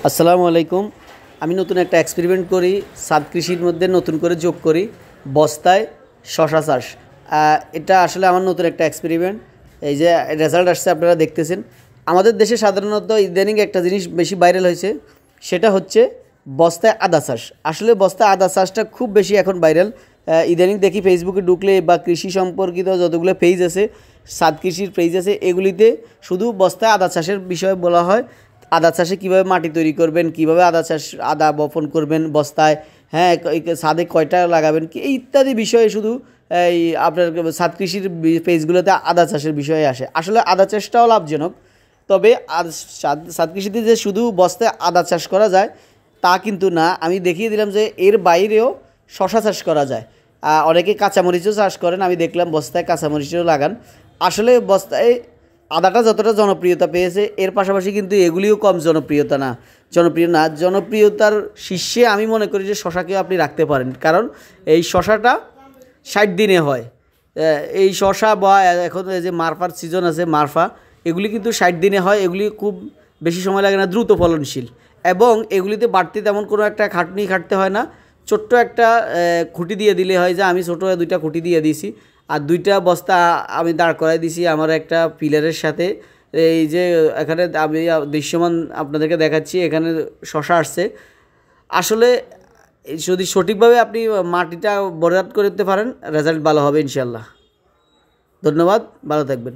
আসসালামু আলাইকুম। আমি নতুন একটা এক্সপেরিমেন্ট করি, ছাদ কৃষির মধ্যে নতুন করে যোগ করি বস্তায় শশা চাষ। এটা আসলে আমার নতুন একটা এক্সপেরিমেন্ট। এই যে রেজাল্ট আসছে আপনারা দেখতেছেন। আমাদের দেশে সাধারণত ইদানিং একটা জিনিস বেশি ভাইরাল হয়েছে, সেটা হচ্ছে বস্তায় আদা চাষ। আসলে বস্তায় আদা চাষটা খুব বেশি এখন ভাইরাল। ইদানিং দেখি ফেসবুকে ঢুকলে বা কৃষি সম্পর্কিত যতগুলো পেজ আছে, ছাদ কৃষির পেজ আছে, এগুলিতে শুধু বস্তায় আদা চাষের বিষয়ে বলা হয়। আদা চাষে কীভাবে মাটি তৈরি করবেন, কীভাবে আদা বপন করবেন বস্তায়, হ্যাঁ, ছাদে কয়টা লাগাবেন, কি ইত্যাদি বিষয়ে শুধু এই আপনার ছাদ কৃষির পেজগুলোতে আদা চাষের বিষয়ে আসে। আসলে আদা চাষটাও লাভজনক, তবে ছাদ কৃষিতে যে শুধু বস্তায় আদা চাষ করা যায় তা কিন্তু না। আমি দেখিয়ে দিলাম যে এর বাইরেও শশা চাষ করা যায়। অনেকে কাঁচামরিচও চাষ করেন, আমি দেখলাম বস্তায় কাঁচামরিচও লাগান। আসলে বস্তায় আদাটা যতটা জনপ্রিয়তা পেয়েছে, এর পাশাপাশি কিন্তু এগুলিও কম জনপ্রিয় না। জনপ্রিয়তার শীর্ষে আমি মনে করি যে শশাকেও আপনি রাখতে পারেন, কারণ এই শশাটা 60 দিনে হয়। এই শশা বা এখন যে মারফার সিজন আছে, মারফা, এগুলি কিন্তু 60 দিনে হয়। এগুলি খুব বেশি সময় লাগে না, দ্রুত ফলনশীল, এবং এগুলিতে বাড়তি তেমন কোনো একটা খাটতে হয় না। ছোট্ট একটা খুঁটি দিয়ে দিলে হয়, যে আমি ছোটো 2টা খুঁটি দিয়ে দিয়েছি, আর 2টা বস্তা আমি দাঁড় করাই দিছি আমার একটা পিলারের সাথে। এই যে এখানে আমি দৃশ্যমান আপনাদেরকে দেখাচ্ছি, এখানে শশা আসছে। আসলে যদি সঠিকভাবে আপনি মাটিটা বরাদ করতে পারেন, রেজাল্ট ভালো হবে ইনশাল্লাহ। ধন্যবাদ, ভালো থাকবেন।